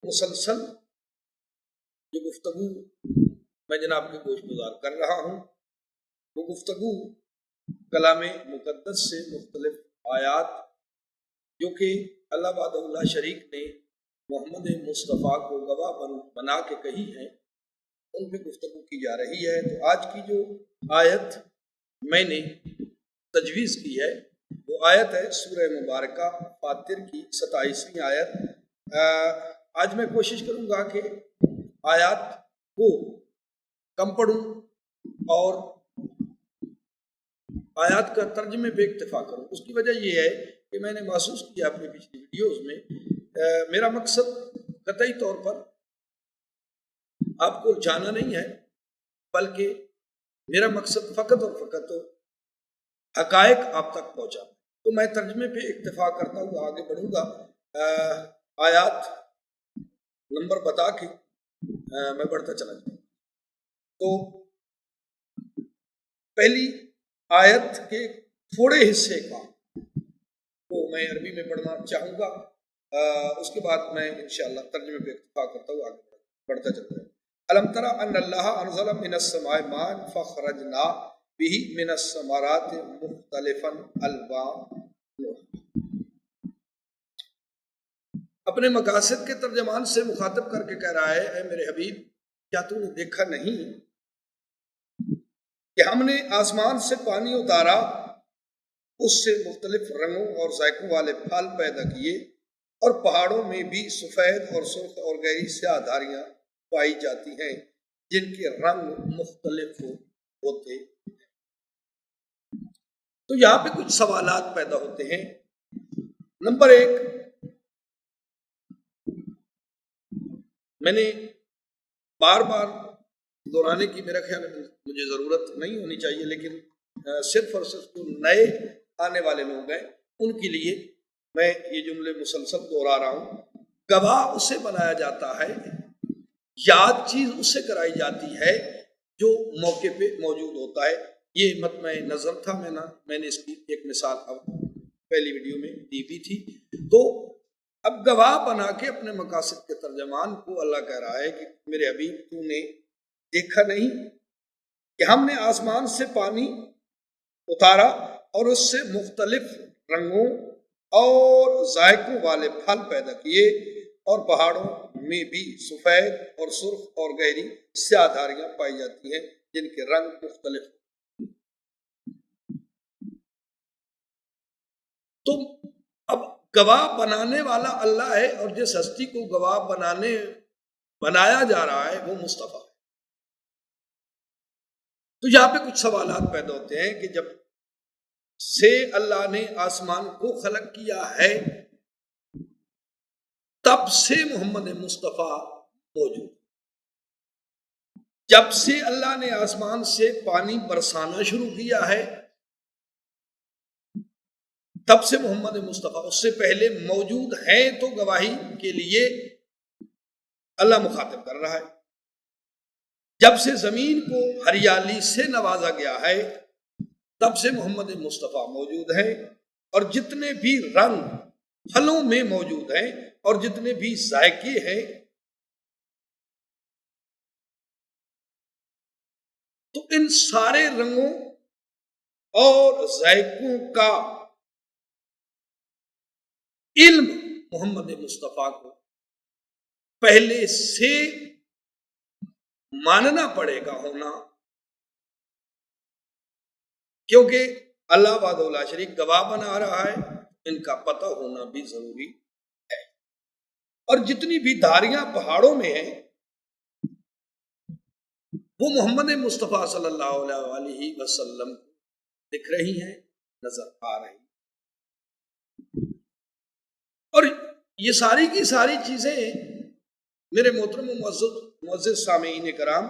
مسلسل جو گفتگو میں جناب کے گوش گزار کر رہا ہوں وہ گفتگو کلام مقدس سے مختلف آیات جو کہ اللہ وحدہ لا شریک نے محمد مصطفیٰ کو گواہ بنا کے کہی ہیں ان پہ گفتگو کی جا رہی ہے۔ تو آج کی جو آیت میں نے تجویز کی ہے وہ آیت ہے سورہ مبارکہ فاطر کی 27ویں آیت۔ آج میں کوشش کروں گا کہ آیات کو کم پڑھوں اور آیات کا ترجمے پہ اکتفا کروں۔ اس کی وجہ یہ ہے کہ میں نے محسوس کیا اپنی پچھلی ویڈیوز میں میرا مقصد قطعی طور پر آپ کو جانا نہیں ہے بلکہ میرا مقصد فقط اور فقط حقائق آپ تک پہنچانا۔ تو میں ترجمے پہ اکتفا کرتا ہوں آگے بڑھوں گا۔ آیات نمبر بتا کے میں بڑھتا چلا جاؤں۔ تو پہلی آیت کے تھوڑے حصے کا وہ میں عربی میں پڑھنا چاہوں گا، اس کے بعد میں انشاءاللہ ترجمے پہ اکتفا کرتا ہوں آگے بڑھتا چلتا ہوں۔ الم تری ان اللہ انزل من السماء ماء فاخرجنا به من الثمرات مختلفا الوان۔ اپنے مقاصد کے ترجمان سے مخاطب کر کے کہہ رہا ہے اے میرے حبیب کیا تو نے دیکھا نہیں کہ ہم نے آسمان سے پانی اتارا، اس سے مختلف رنگوں اور ذائقوں والے پھل پیدا کیے، اور پہاڑوں میں بھی سفید اور سرخ اور گہری سیاہ دھاریاں پائی جاتی ہیں جن کے رنگ مختلف ہوتے ہیں۔ تو یہاں پہ کچھ سوالات پیدا ہوتے ہیں۔ نمبر ایک، میں نے بار بار دہرانے کی میرا خیال ہے مجھے ضرورت نہیں ہونی چاہیے، لیکن صرف اور صرف جو نئے آنے والے لوگ ہیں ان کے لیے میں یہ جملے مسلسل دہرا رہا ہوں۔ گواہ اسے بنایا جاتا ہے، یاد چیز اسے کرائی جاتی ہے جو موقع پہ موجود ہوتا ہے۔ یہ مطمع نظر تھا، میں نے اس کی ایک مثال اب پہلی ویڈیو میں دی بھی تھی۔ تو اب گواہ بنا کے اپنے مقاصد کے ترجمان کو اللہ کہہ رہا ہے کہ میرے حبیب تو نے دیکھا نہیں کہ ہم نے آسمان سے پانی اتارا اور اس سے مختلف رنگوں اور ذائقوں والے پھل پیدا کیے، اور پہاڑوں میں بھی سفید اور سرخ اور گہری سیاہ دھاریاں پائی جاتی ہیں جن کے رنگ مختلف۔ تو اب گواہ بنانے والا اللہ ہے، اور جس ہستی کو گواہ بنایا جا رہا ہے وہ مصطفیٰ ہے۔ تو یہاں پہ کچھ سوالات پیدا ہوتے ہیں کہ جب سے اللہ نے آسمان کو خلق کیا ہے تب سے محمد مصطفیٰ موجود، جب سے اللہ نے آسمان سے پانی برسانا شروع کیا ہے تب سے محمد مصطفیٰ، اس سے پہلے موجود ہیں تو گواہی کے لیے اللہ مخاطب کر رہا ہے۔ جب سے زمین کو ہریالی سے نوازا گیا ہے تب سے محمد مصطفیٰ موجود ہیں، اور جتنے بھی رنگ پھلوں میں موجود ہیں اور جتنے بھی ذائقے ہیں تو ان سارے رنگوں اور ذائقوں کا علم محمد مصطفیٰ کو پہلے سے ماننا پڑے گا ہونا، کیونکہ اللہ وحدہ لا شریک گواہ بنا رہا ہے، ان کا پتہ ہونا بھی ضروری ہے۔ اور جتنی بھی دھاریاں پہاڑوں میں ہیں وہ محمد مصطفیٰ صلی اللہ علیہ وسلم دکھ رہی ہیں، نظر آ رہی ہیں۔ اور یہ ساری کی ساری چیزیں میرے محترم معزز سامعین کرام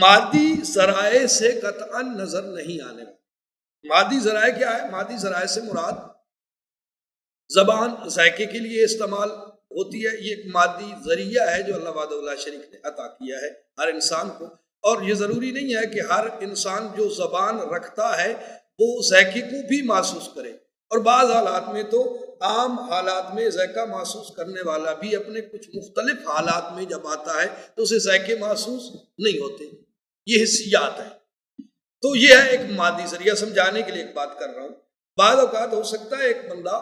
مادی ذرائع سے قطعاً نظر نہیں آنے والی۔ مادی ذرائع کیا ہے؟ مادی ذرائع سے مراد زبان ذائقے کے لیے استعمال ہوتی ہے، یہ ایک مادی ذریعہ ہے جو اللہ وحدہ لا شریک نے عطا کیا ہے ہر انسان کو۔ اور یہ ضروری نہیں ہے کہ ہر انسان جو زبان رکھتا ہے وہ ذائقے کو بھی محسوس کرے، اور بعض حالات میں تو عام حالات میں ذائقہ محسوس کرنے والا بھی اپنے کچھ مختلف حالات میں جب آتا ہے تو اسے ذائقے محسوس نہیں ہوتے، یہ حسیات ہے۔ تو یہ ہے ایک مادی ذریعہ، سمجھانے کے لیے ایک بات کر رہا ہوں۔ بعض اوقات ہو سکتا ہے ایک بندہ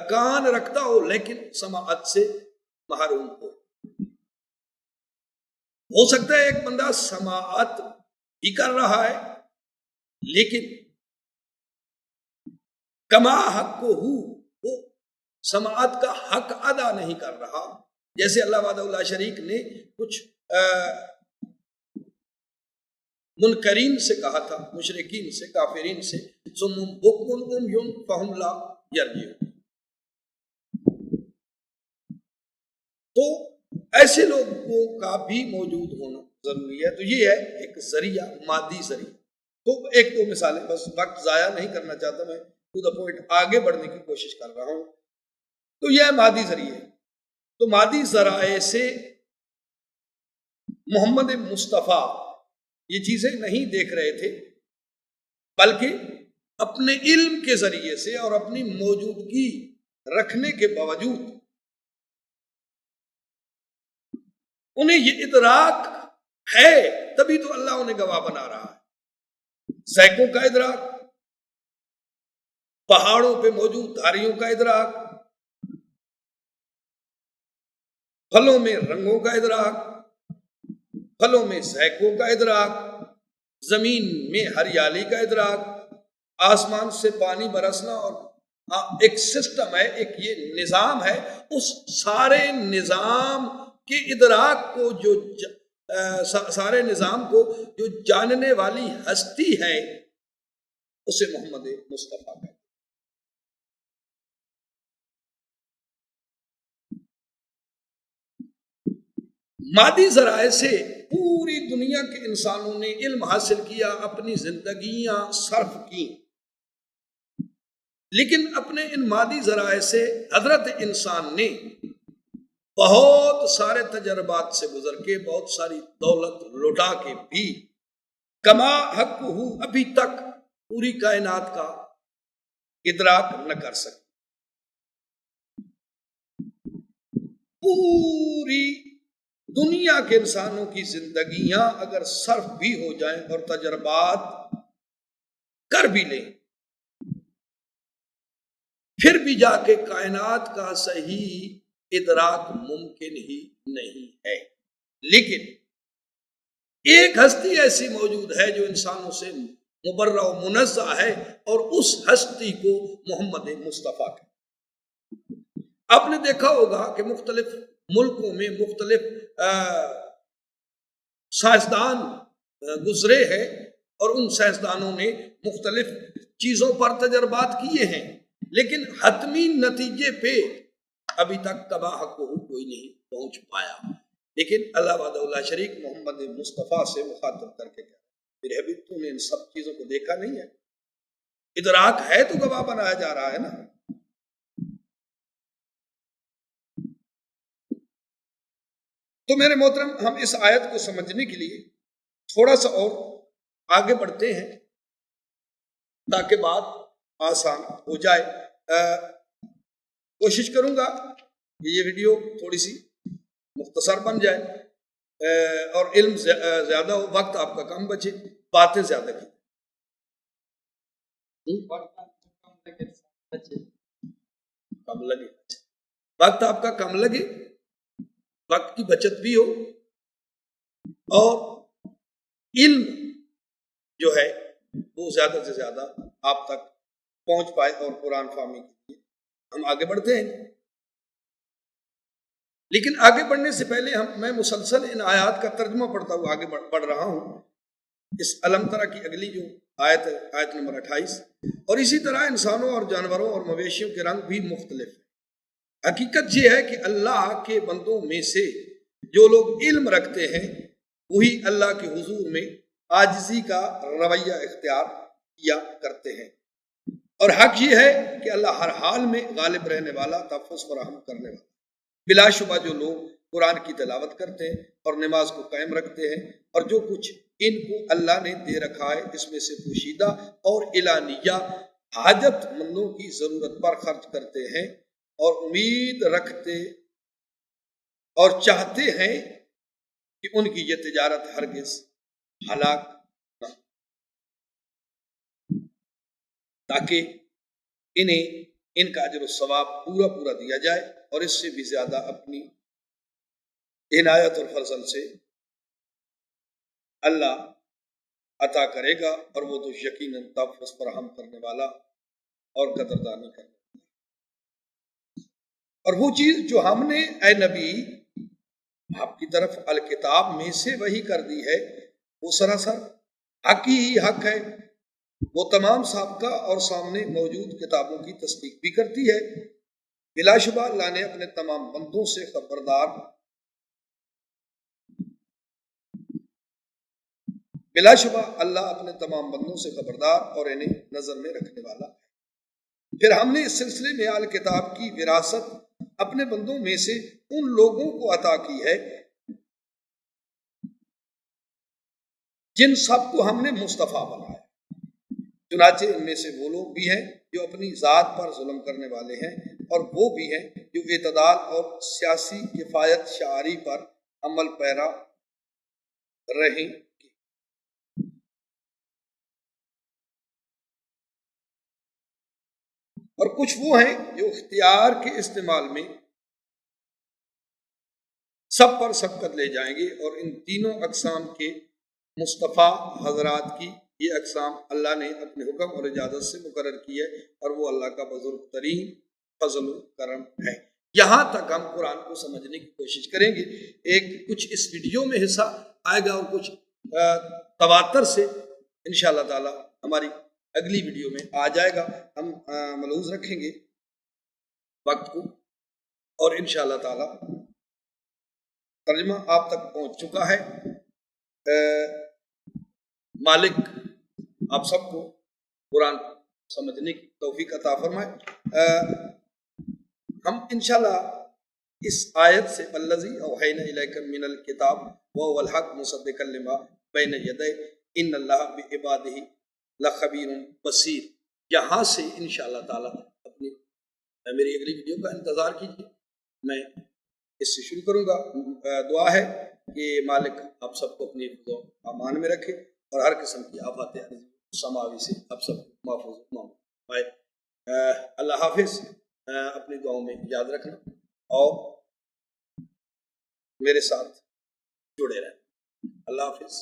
کان رکھتا ہو لیکن سماعت سے محروم ہو سکتا ہے ایک بندہ سماعت بھی کر رہا ہے لیکن کما حق کو وہ سماعت کا حق ادا نہیں کر رہا، جیسے اللہ وحدہ لا شریک نے کچھ منکرین سے کہا تھا، مشرکین سے، کافرین سے، ثم بکم عمی فہم لا یرجعون۔ تو ایسے لوگوں کا بھی موجود ہونا ضروری ہے۔ تو یہ ہے ایک ذریعہ، مادی ذریعہ۔ تو ایک دو مثالیں، بس وقت ضائع نہیں کرنا چاہتا میں، ٹو دا پوائنٹ آگے بڑھنے کی کوشش کر رہا ہوں۔ تو یہ ہے مادی ذریعے۔ تو مادی ذرائع سے محمد مصطفیٰ یہ چیزیں نہیں دیکھ رہے تھے، بلکہ اپنے علم کے ذریعے سے اور اپنی موجودگی رکھنے کے باوجود انہیں یہ ادراک ہے، تبھی تو اللہ انہیں گواہ بنا رہا ہے۔ ذائقوں کا ادراک، پہاڑوں پہ موجود دھاریوں کا ادراک، پھلوں میں رنگوں کا ادراک، پھلوں میں ذائقوں کا ادراک، زمین میں ہریالی کا ادراک، آسمان سے پانی برسنا، اور ایک سسٹم ہے، ایک یہ نظام ہے۔ اس سارے نظام کے ادراک کو سارے نظام کو جو جاننے والی ہستی ہے اسے محمد مصطفیٰ کا۔ مادی ذرائع سے پوری دنیا کے انسانوں نے علم حاصل کیا، اپنی زندگیاں صرف کی، لیکن اپنے ان مادی ذرائع سے حضرت انسان نے بہت سارے تجربات سے گزر کے، بہت ساری دولت لٹا کے بھی کما حق ہو ابھی تک پوری کائنات کا ادراک نہ کر سکے۔ پوری دنیا کے انسانوں کی زندگیاں اگر صرف بھی ہو جائیں اور تجربات کر بھی لیں، پھر بھی جا کے کائنات کا صحیح ادراک ممکن ہی نہیں ہے۔ لیکن ایک ہستی ایسی موجود ہے جو انسانوں سے مبرہ و منزہ ہے، اور اس ہستی کو محمد مصطفیٰ کا۔ آپ نے دیکھا ہوگا کہ مختلف ملکوں میں مختلف سائنسدان گزرے ہیں، اور ان سائنسدانوں نے مختلف چیزوں پر تجربات کیے ہیں، لیکن حتمی نتیجے پہ ابھی تک کما حق کوئی نہیں پہنچ پایا۔ لیکن اللہ وحدہ لا شریک محمد مصطفیٰ سے مخاطب کر کے کہا، میرے حبیب تو نے ان سب چیزوں کو دیکھا نہیں ہے، ادراک ہے تو گواہ بنایا جا رہا ہے نا۔ تو میرے محترم، ہم اس آیت کو سمجھنے کے لیے تھوڑا سا اور آگے بڑھتے ہیں تاکہ بات آسان ہو جائے۔ کوشش کروں گا کہ یہ ویڈیو تھوڑی سی مختصر بن جائے اور علم زیادہ ہو، وقت آپ کا کم بچے، باتیں زیادہ کی۔ کم لگے، وقت آپ کا کم لگے، وقت کی بچت بھی ہو، اور علم جو ہے وہ زیادہ سے زیادہ آپ تک پہنچ پائے، اور قرآن فہمی کے لیے ہم آگے بڑھتے ہیں۔ لیکن آگے بڑھنے سے پہلے میں مسلسل ان آیات کا ترجمہ پڑھتا ہوا آگے بڑھ رہا ہوں۔ اس علم ترا کی اگلی جو آیت ہے، آیت نمبر 28، اور اسی طرح انسانوں اور جانوروں اور مویشیوں کے رنگ بھی مختلف ہیں۔ حقیقت یہ ہے کہ اللہ کے بندوں میں سے جو لوگ علم رکھتے ہیں وہی اللہ کے حضور میں عاجزی کا رویہ اختیار کیا کرتے ہیں، اور حق یہ ہے کہ اللہ ہر حال میں غالب رہنے والا، تحفظ فراہم کرنے والا۔ بلا شبہ جو لوگ قرآن کی تلاوت کرتے ہیں اور نماز کو قائم رکھتے ہیں، اور جو کچھ ان کو اللہ نے دے رکھا ہے اس میں سے پوشیدہ اور اعلانیہ حاجت مندوں کی ضرورت پر خرچ کرتے ہیں اور امید رکھتے اور چاہتے ہیں کہ ان کی یہ تجارت ہرگز ہلاک نہ ہو، تاکہ انہیں ان کا اجر و ثواب پورا پورا دیا جائے اور اس سے بھی زیادہ اپنی عنایت اور فضل سے اللہ عطا کرے گا، اور وہ تو یقیناً تحفظ فراہم کرنے والا اور قدردانی کرنے والا۔ اور وہ چیز جو ہم نے اے نبی آپ کی طرف الکتاب میں سے وحی کر دی ہے، وہ سراسر حق ہی حق ہے، وہ تمام سابقہ اور سامنے موجود کتابوں کی تصدیق بھی کرتی ہے۔ بلا شبہ اللہ نے اپنے تمام بندوں سے خبردار بلا شبہ اللہ اپنے تمام بندوں سے خبردار اور انہیں نظر میں رکھنے والا۔ پھر ہم نے اس سلسلے میں آل کتاب کی وراثت اپنے بندوں میں سے ان لوگوں کو عطا کی ہے جن سب کو ہم نے مصطفیٰ بنایا، چنانچہ ان میں سے وہ لوگ بھی ہیں جو اپنی ذات پر ظلم کرنے والے ہیں، اور وہ بھی ہیں جو اعتدال اور سیاسی کفایت شعاری پر عمل پیرا رہیں گے۔ اور کچھ وہ ہیں جو اختیار کے استعمال میں سب پر سبقت لے جائیں گے، اور ان تینوں اقسام کے مصطفیٰ حضرات کی یہ اقسام اللہ نے اپنے حکم اور اجازت سے مقرر کی ہے، اور وہ اللہ کا بزرگ ترین فضل و کرم ہے۔ یہاں تک ہم قرآن کو سمجھنے کی کوشش کریں گے۔ کچھ اس ویڈیو میں حصہ آئے گا اور کچھ تواتر سے انشاءاللہ تعالی ہماری اگلی ویڈیو میں آ جائے گا۔ ہم ملحوظ رکھیں گے وقت کو، اور انشاءاللہ تعالی ترجمہ آپ تک پہنچ چکا ہے۔ مالک آپ سب کو قرآن سمجھنے کی توفیق عطا فرمائے۔ ہم انشاءاللہ اس آیت سے الذی اوحینا الیک من الکتاب وهو الحق مصدقا لما بین یدیہ ان اللہ بعبادہ لخبیر بصیر، یہاں سے انشاءاللہ تعالی اپنی میری اگلی ویڈیو کا انتظار کیجیے۔ میں اس سے شروع کروں گا۔ دعا ہے کہ مالک آپ سب کو اپنی حفظ و امان میں رکھے اور ہر قسم کی آفات سماوی سے آپ سب محفوظ پائے۔ اللہ حافظ۔ اپنی دعاؤں میں یاد رکھنا اور میرے ساتھ جڑے رہنا۔ اللہ حافظ۔